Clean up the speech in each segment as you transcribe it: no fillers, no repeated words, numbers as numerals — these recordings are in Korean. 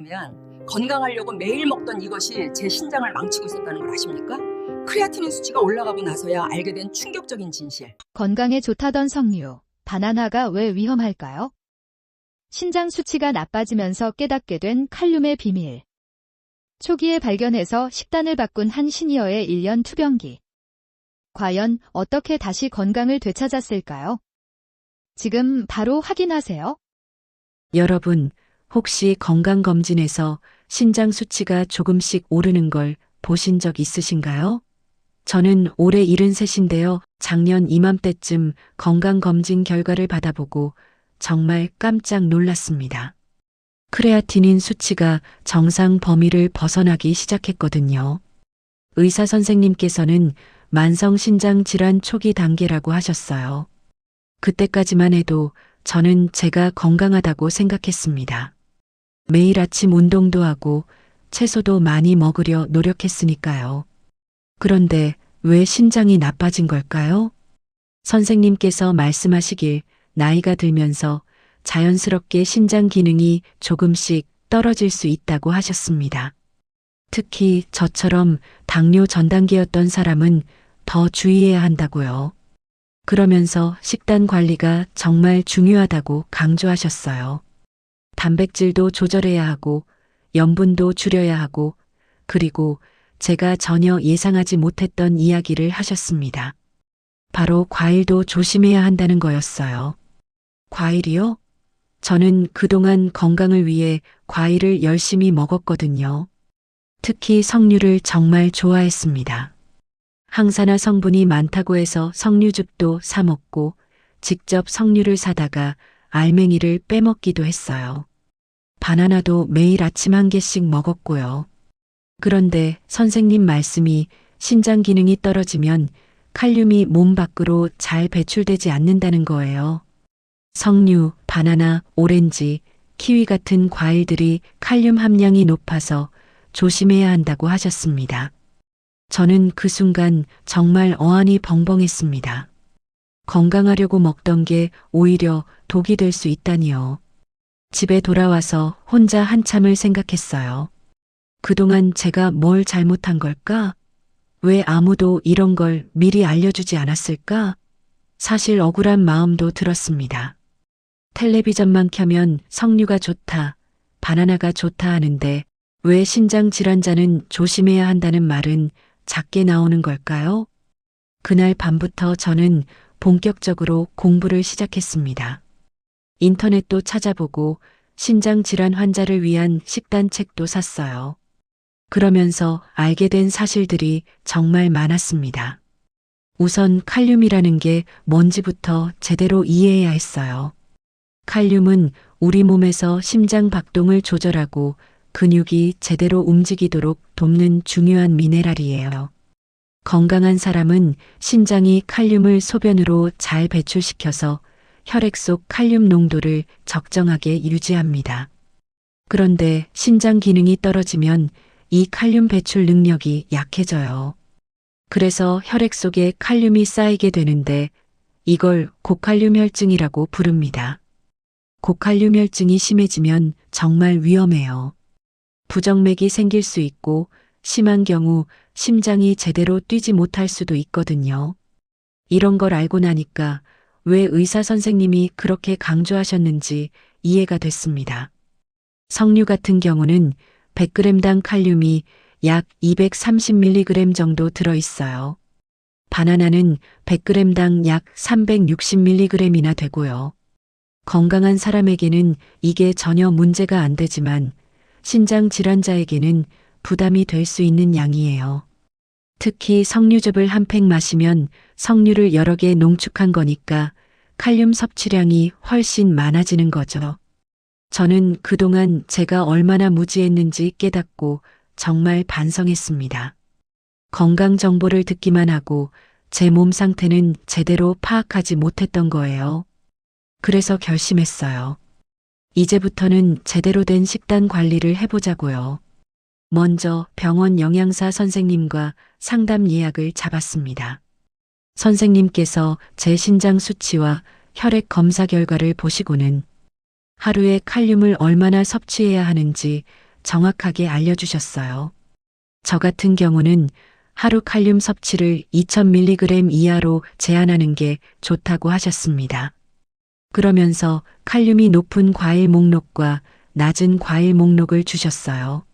면 건강하려고 매일 먹던 이것이 제 신장을 망치고 있었다는 걸 아십니까? 크레아티닌 수치가 올라가고 나서야 알게 된 충격적인 진실. 건강에 좋다던 석류, 바나나가 왜 위험할까요? 신장 수치가 나빠지면서 깨닫게 된 칼륨의 비밀. 초기에 발견해서 식단을 바꾼 한 시니어의 1년 투병기. 과연 어떻게 다시 건강을 되찾았을까요? 지금 바로 확인하세요. 여러분, 혹시 건강검진에서 신장 수치가 조금씩 오르는 걸 보신 적 있으신가요? 저는 올해 73인데요. 작년 이맘때쯤 건강검진 결과를 받아보고 정말 깜짝 놀랐습니다. 크레아티닌 수치가 정상 범위를 벗어나기 시작했거든요. 의사 선생님께서는 만성 신장 질환 초기 단계라고 하셨어요. 그때까지만 해도 저는 제가 건강하다고 생각했습니다. 매일 아침 운동도 하고 채소도 많이 먹으려 노력했으니까요. 그런데 왜 신장이 나빠진 걸까요? 선생님께서 말씀하시길 나이가 들면서 자연스럽게 신장 기능이 조금씩 떨어질 수 있다고 하셨습니다. 특히 저처럼 당뇨 전 단계였던 사람은 더 주의해야 한다고요. 그러면서 식단 관리가 정말 중요하다고 강조하셨어요. 단백질도 조절해야 하고 염분도 줄여야 하고 그리고 제가 전혀 예상하지 못했던 이야기를 하셨습니다. 바로 과일도 조심해야 한다는 거였어요. 과일이요? 저는 그동안 건강을 위해 과일을 열심히 먹었거든요. 특히 석류를 정말 좋아했습니다. 항산화 성분이 많다고 해서 석류즙도 사 먹고 직접 석류를 사다가 알맹이를 빼먹기도 했어요. 바나나도 매일 아침 한 개씩 먹었고요. 그런데 선생님 말씀이 신장 기능이 떨어지면 칼륨이 몸 밖으로 잘 배출되지 않는다는 거예요. 석류, 바나나, 오렌지, 키위 같은 과일들이 칼륨 함량이 높아서 조심해야 한다고 하셨습니다. 저는 그 순간 정말 어안이 벙벙했습니다. 건강하려고 먹던 게 오히려 독이 될 수 있다니요. 집에 돌아와서 혼자 한참을 생각했어요. 그동안 제가 뭘 잘못한 걸까? 왜 아무도 이런 걸 미리 알려주지 않았을까? 사실 억울한 마음도 들었습니다. 텔레비전만 켜면 석류가 좋다, 바나나가 좋다 하는데 왜 신장 질환자는 조심해야 한다는 말은 작게 나오는 걸까요? 그날 밤부터 저는 본격적으로 공부를 시작했습니다. 인터넷도 찾아보고 신장 질환 환자를 위한 식단 책도 샀어요. 그러면서 알게 된 사실들이 정말 많았습니다. 우선 칼륨이라는 게 뭔지부터 제대로 이해해야 했어요. 칼륨은 우리 몸에서 심장 박동을 조절하고 근육이 제대로 움직이도록 돕는 중요한 미네랄이에요. 건강한 사람은 신장이 칼륨을 소변으로 잘 배출시켜서 혈액 속 칼륨 농도를 적정하게 유지합니다. 그런데 신장 기능이 떨어지면 이 칼륨 배출 능력이 약해져요. 그래서 혈액 속에 칼륨이 쌓이게 되는데 이걸 고칼륨 혈증이라고 부릅니다. 고칼륨 혈증이 심해지면 정말 위험해요. 부정맥이 생길 수 있고 심한 경우 심장이 제대로 뛰지 못할 수도 있거든요. 이런 걸 알고 나니까 왜 의사 선생님이 그렇게 강조하셨는지 이해가 됐습니다. 석류 같은 경우는 100g당 칼륨이 약 230mg 정도 들어있어요. 바나나는 100g당 약 360mg이나 되고요. 건강한 사람에게는 이게 전혀 문제가 안 되지만 신장 질환자에게는 부담이 될 수 있는 양이에요. 특히 석류즙을 한 팩 마시면 석류를 여러 개 농축한 거니까 칼륨 섭취량이 훨씬 많아지는 거죠. 저는 그동안 제가 얼마나 무지했는지 깨닫고 정말 반성했습니다. 건강 정보를 듣기만 하고 제 몸 상태는 제대로 파악하지 못했던 거예요. 그래서 결심했어요. 이제부터는 제대로 된 식단 관리를 해보자고요. 먼저 병원 영양사 선생님과 상담 예약을 잡았습니다. 선생님께서 제 신장 수치와 혈액 검사 결과를 보시고는 하루에 칼륨을 얼마나 섭취해야 하는지 정확하게 알려주셨어요. 저 같은 경우는 하루 칼륨 섭취를 2000mg 이하로 제한하는 게 좋다고 하셨습니다. 그러면서 칼륨이 높은 과일 목록과 낮은 과일 목록을 주셨어요.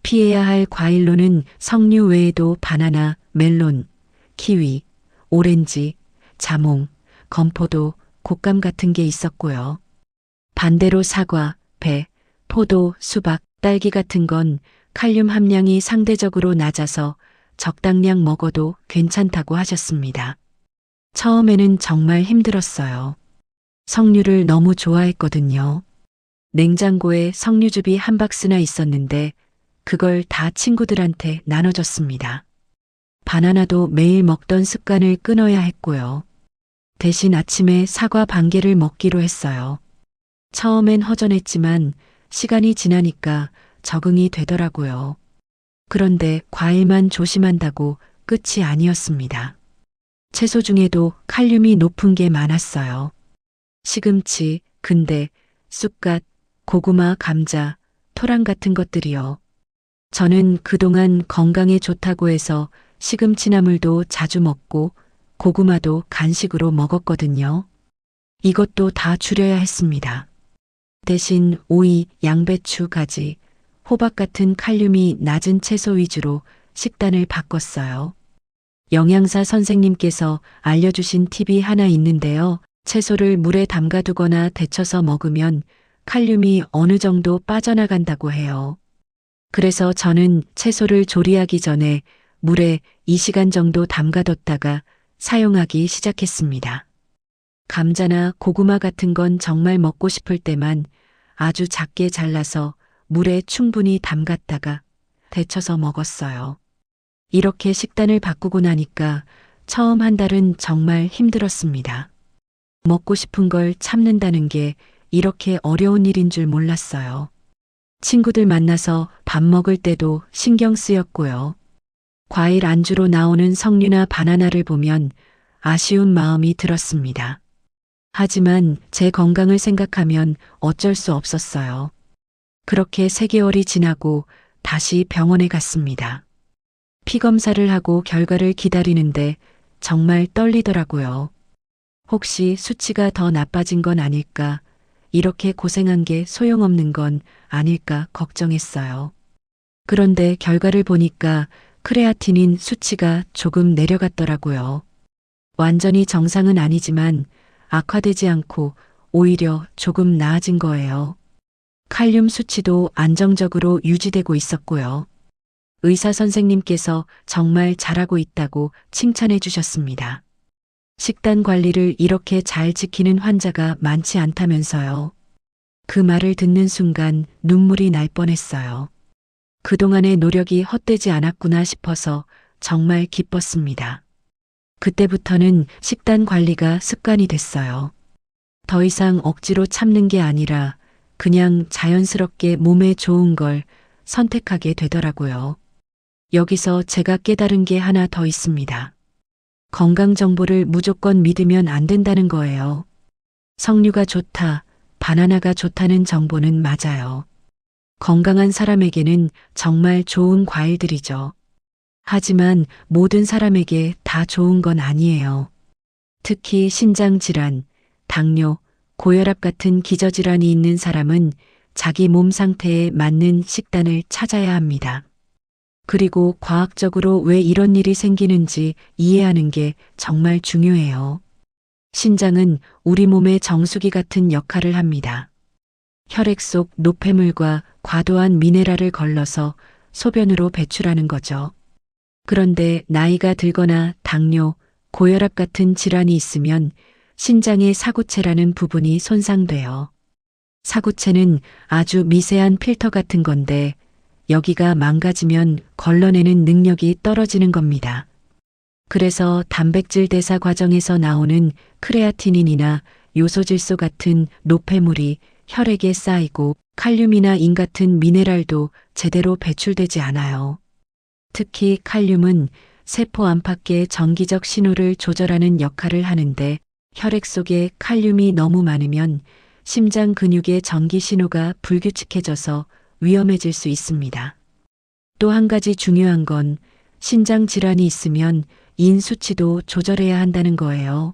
피해야 할 과일로는 석류 외에도 바나나, 멜론, 키위, 오렌지, 자몽, 건포도, 곶감 같은 게 있었고요. 반대로 사과, 배, 포도, 수박, 딸기 같은 건 칼륨 함량이 상대적으로 낮아서 적당량 먹어도 괜찮다고 하셨습니다. 처음에는 정말 힘들었어요. 석류를 너무 좋아했거든요. 냉장고에 석류즙이 한 박스나 있었는데 그걸 다 친구들한테 나눠줬습니다. 바나나도 매일 먹던 습관을 끊어야 했고요. 대신 아침에 사과 반 개를 먹기로 했어요. 처음엔 허전했지만 시간이 지나니까 적응이 되더라고요. 그런데 과일만 조심한다고 끝이 아니었습니다. 채소 중에도 칼륨이 높은 게 많았어요. 시금치, 근대, 쑥갓, 고구마, 감자, 토랑 같은 것들이요. 저는 그동안 건강에 좋다고 해서 시금치나물도 자주 먹고 고구마도 간식으로 먹었거든요. 이것도 다 줄여야 했습니다. 대신 오이, 양배추, 가지, 호박 같은 칼륨이 낮은 채소 위주로 식단을 바꿨어요. 영양사 선생님께서 알려주신 팁이 하나 있는데요. 채소를 물에 담가두거나 데쳐서 먹으면 칼륨이 어느 정도 빠져나간다고 해요. 그래서 저는 채소를 조리하기 전에 물에 2시간 정도 담가뒀다가 사용하기 시작했습니다. 감자나 고구마 같은 건 정말 먹고 싶을 때만 아주 작게 잘라서 물에 충분히 담갔다가 데쳐서 먹었어요. 이렇게 식단을 바꾸고 나니까 처음 한 달은 정말 힘들었습니다. 먹고 싶은 걸 참는다는 게 이렇게 어려운 일인 줄 몰랐어요. 친구들 만나서 밥 먹을 때도 신경 쓰였고요. 과일 안주로 나오는 석류나 바나나를 보면 아쉬운 마음이 들었습니다. 하지만 제 건강을 생각하면 어쩔 수 없었어요. 그렇게 3개월이 지나고 다시 병원에 갔습니다. 피 검사를 하고 결과를 기다리는데 정말 떨리더라고요. 혹시 수치가 더 나빠진 건 아닐까, 이렇게 고생한 게 소용없는 건 아닐까 걱정했어요. 그런데 결과를 보니까 크레아티닌 수치가 조금 내려갔더라고요. 완전히 정상은 아니지만 악화되지 않고 오히려 조금 나아진 거예요. 칼륨 수치도 안정적으로 유지되고 있었고요. 의사 선생님께서 정말 잘하고 있다고 칭찬해 주셨습니다. 식단 관리를 이렇게 잘 지키는 환자가 많지 않다면서요. 그 말을 듣는 순간 눈물이 날 뻔했어요. 그동안의 노력이 헛되지 않았구나 싶어서 정말 기뻤습니다. 그때부터는 식단 관리가 습관이 됐어요. 더 이상 억지로 참는 게 아니라 그냥 자연스럽게 몸에 좋은 걸 선택하게 되더라고요. 여기서 제가 깨달은 게 하나 더 있습니다. 건강 정보를 무조건 믿으면 안 된다는 거예요. 석류가 좋다, 바나나가 좋다는 정보는 맞아요. 건강한 사람에게는 정말 좋은 과일들이죠. 하지만 모든 사람에게 다 좋은 건 아니에요. 특히 신장질환, 당뇨, 고혈압 같은 기저질환이 있는 사람은 자기 몸 상태에 맞는 식단을 찾아야 합니다. 그리고 과학적으로 왜 이런 일이 생기는지 이해하는 게 정말 중요해요. 신장은 우리 몸의 정수기 같은 역할을 합니다. 혈액 속 노폐물과 과도한 미네랄을 걸러서 소변으로 배출하는 거죠. 그런데 나이가 들거나 당뇨, 고혈압 같은 질환이 있으면 신장의 사구체라는 부분이 손상돼요. 사구체는 아주 미세한 필터 같은 건데 여기가 망가지면 걸러내는 능력이 떨어지는 겁니다. 그래서 단백질 대사 과정에서 나오는 크레아티닌이나 요소질소 같은 노폐물이 혈액에 쌓이고 칼륨이나 인 같은 미네랄도 제대로 배출되지 않아요. 특히 칼륨은 세포 안팎의 전기적 신호를 조절하는 역할을 하는데 혈액 속에 칼륨이 너무 많으면 심장 근육의 전기 신호가 불규칙해져서 위험해질 수 있습니다. 또 한 가지 중요한 건 신장 질환이 있으면 인 수치도 조절해야 한다는 거예요.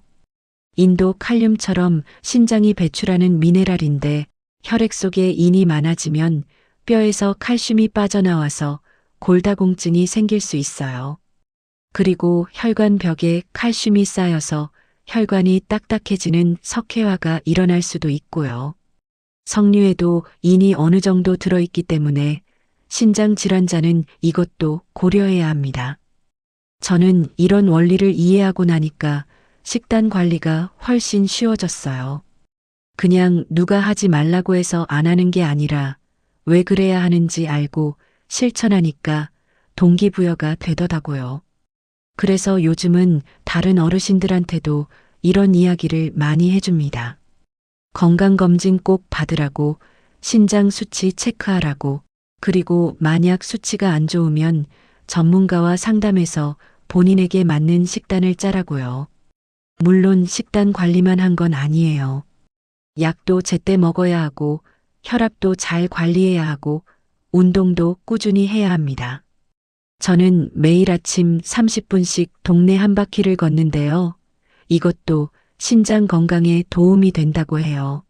인도 칼륨처럼 신장이 배출하는 미네랄인데 혈액 속에 인이 많아지면 뼈에서 칼슘이 빠져나와서 골다공증이 생길 수 있어요. 그리고 혈관 벽에 칼슘이 쌓여서 혈관이 딱딱해지는 석회화가 일어날 수도 있고요. 석류에도 인이 어느 정도 들어있기 때문에 신장 질환자는 이것도 고려해야 합니다. 저는 이런 원리를 이해하고 나니까 식단 관리가 훨씬 쉬워졌어요. 그냥 누가 하지 말라고 해서 안 하는 게 아니라 왜 그래야 하는지 알고 실천하니까 동기부여가 되더라고요. 그래서 요즘은 다른 어르신들한테도 이런 이야기를 많이 해줍니다. 건강검진 꼭 받으라고, 신장 수치 체크하라고, 그리고 만약 수치가 안 좋으면 전문가와 상담해서 본인에게 맞는 식단을 짜라고요. 물론 식단 관리만 한 건 아니에요. 약도 제때 먹어야 하고, 혈압도 잘 관리해야 하고, 운동도 꾸준히 해야 합니다. 저는 매일 아침 30분씩 동네 한 바퀴를 걷는데요. 이것도 신장 건강에 도움이 된다고 해요.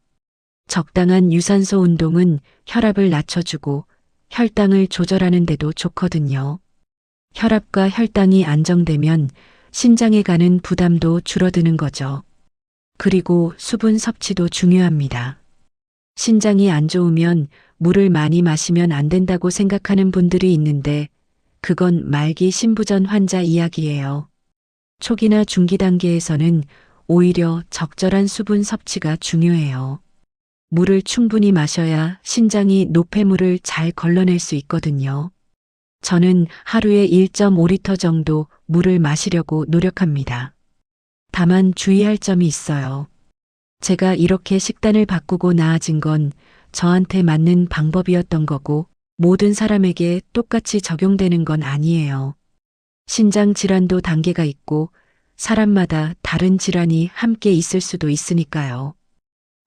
적당한 유산소 운동은 혈압을 낮춰주고 혈당을 조절하는 데도 좋거든요. 혈압과 혈당이 안정되면 신장에 가는 부담도 줄어드는 거죠. 그리고 수분 섭취도 중요합니다. 신장이 안 좋으면 물을 많이 마시면 안 된다고 생각하는 분들이 있는데 그건 말기 신부전 환자 이야기예요. 초기나 중기 단계에서는 오히려 적절한 수분 섭취가 중요해요. 물을 충분히 마셔야 신장이 노폐물을 잘 걸러낼 수 있거든요. 저는 하루에 1.5리터 정도 물을 마시려고 노력합니다. 다만 주의할 점이 있어요. 제가 이렇게 식단을 바꾸고 나아진 건 저한테 맞는 방법이었던 거고 모든 사람에게 똑같이 적용되는 건 아니에요. 신장 질환도 단계가 있고 사람마다 다른 질환이 함께 있을 수도 있으니까요.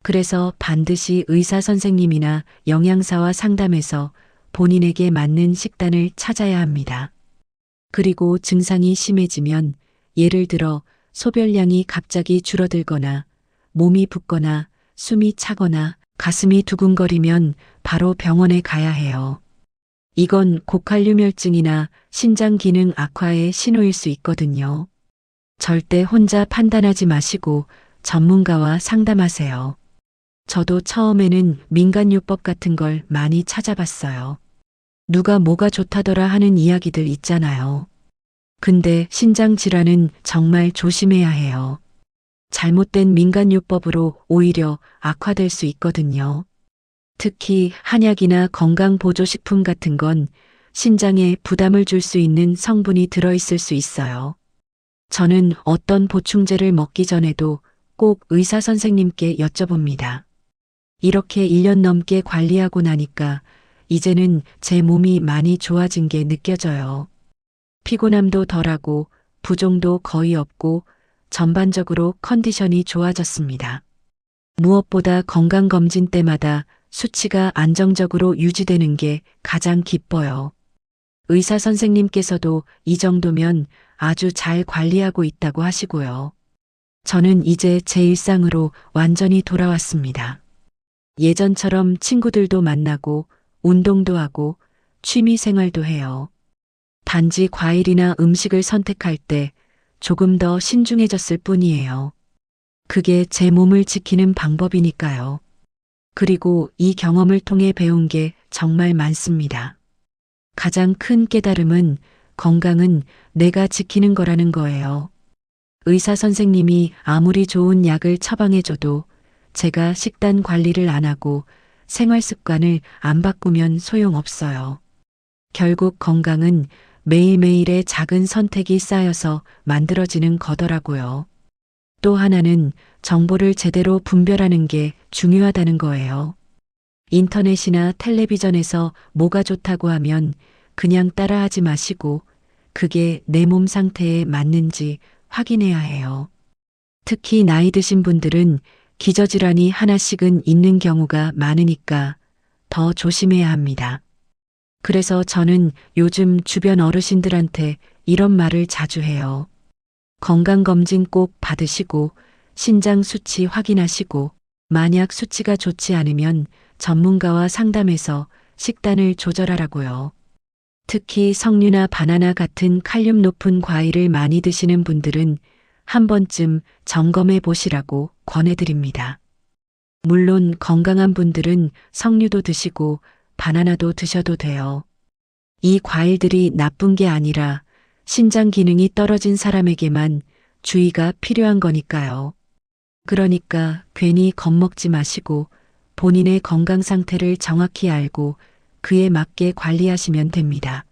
그래서 반드시 의사 선생님이나 영양사와 상담해서 본인에게 맞는 식단을 찾아야 합니다. 그리고 증상이 심해지면 예를 들어 소변량이 갑자기 줄어들거나 몸이 붓거나 숨이 차거나 가슴이 두근거리면 바로 병원에 가야 해요. 이건 고칼륨혈증이나 신장 기능 악화의 신호일 수 있거든요. 절대 혼자 판단하지 마시고 전문가와 상담하세요. 저도 처음에는 민간요법 같은 걸 많이 찾아봤어요. 누가 뭐가 좋다더라 하는 이야기들 있잖아요. 근데 신장 질환은 정말 조심해야 해요. 잘못된 민간요법으로 오히려 악화될 수 있거든요. 특히 한약이나 건강보조식품 같은 건 신장에 부담을 줄 수 있는 성분이 들어있을 수 있어요. 저는 어떤 보충제를 먹기 전에도 꼭 의사 선생님께 여쭤봅니다. 이렇게 1년 넘게 관리하고 나니까 이제는 제 몸이 많이 좋아진 게 느껴져요. 피곤함도 덜하고 부종도 거의 없고 전반적으로 컨디션이 좋아졌습니다. 무엇보다 건강검진 때마다 수치가 안정적으로 유지되는 게 가장 기뻐요. 의사 선생님께서도 이 정도면 아주 잘 관리하고 있다고 하시고요. 저는 이제 제 일상으로 완전히 돌아왔습니다. 예전처럼 친구들도 만나고 운동도 하고 취미 생활도 해요. 단지 과일이나 음식을 선택할 때 조금 더 신중해졌을 뿐이에요. 그게 제 몸을 지키는 방법이니까요. 그리고 이 경험을 통해 배운 게 정말 많습니다. 가장 큰 깨달음은 건강은 내가 지키는 거라는 거예요. 의사 선생님이 아무리 좋은 약을 처방해줘도 제가 식단 관리를 안 하고 생활 습관을 안 바꾸면 소용없어요. 결국 건강은 매일매일의 작은 선택이 쌓여서 만들어지는 거더라고요. 또 하나는 정보를 제대로 분별하는 게 중요하다는 거예요. 인터넷이나 텔레비전에서 뭐가 좋다고 하면 그냥 따라하지 마시고 그게 내 몸 상태에 맞는지 확인해야 해요. 특히 나이 드신 분들은 기저질환이 하나씩은 있는 경우가 많으니까 더 조심해야 합니다. 그래서 저는 요즘 주변 어르신들한테 이런 말을 자주 해요. 건강검진 꼭 받으시고 신장 수치 확인하시고 만약 수치가 좋지 않으면 전문가와 상담해서 식단을 조절하라고요. 특히 석류나 바나나 같은 칼륨 높은 과일을 많이 드시는 분들은 한 번쯤 점검해 보시라고 권해드립니다. 물론 건강한 분들은 석류도 드시고 바나나도 드셔도 돼요. 이 과일들이 나쁜 게 아니라 신장 기능이 떨어진 사람에게만 주의가 필요한 거니까요. 그러니까 괜히 겁먹지 마시고 본인의 건강 상태를 정확히 알고 그에 맞게 관리하시면 됩니다.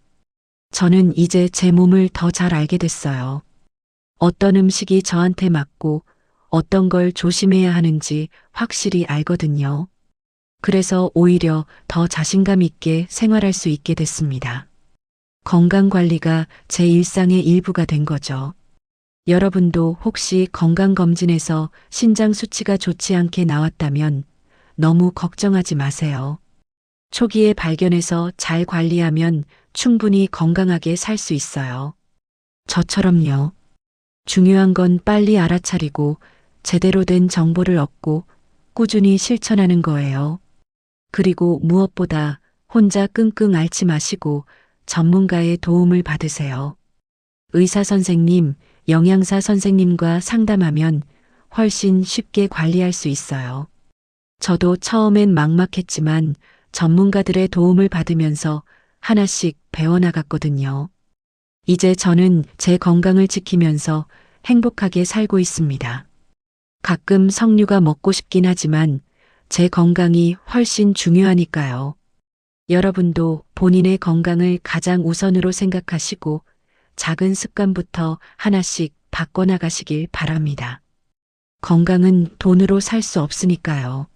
저는 이제 제 몸을 더 잘 알게 됐어요. 어떤 음식이 저한테 맞고 어떤 걸 조심해야 하는지 확실히 알거든요. 그래서 오히려 더 자신감 있게 생활할 수 있게 됐습니다. 건강 관리가 제 일상의 일부가 된 거죠. 여러분도 혹시 건강검진에서 신장 수치가 좋지 않게 나왔다면 너무 걱정하지 마세요. 초기에 발견해서 잘 관리하면 충분히 건강하게 살 수 있어요. 저처럼요. 중요한 건 빨리 알아차리고 제대로 된 정보를 얻고 꾸준히 실천하는 거예요. 그리고 무엇보다 혼자 끙끙 앓지 마시고 전문가의 도움을 받으세요. 의사 선생님, 영양사 선생님과 상담하면 훨씬 쉽게 관리할 수 있어요. 저도 처음엔 막막했지만 전문가들의 도움을 받으면서 하나씩 배워나갔거든요. 이제 저는 제 건강을 지키면서 행복하게 살고 있습니다. 가끔 석류가 먹고 싶긴 하지만 제 건강이 훨씬 중요하니까요. 여러분도 본인의 건강을 가장 우선으로 생각하시고 작은 습관부터 하나씩 바꿔나가시길 바랍니다. 건강은 돈으로 살 수 없으니까요.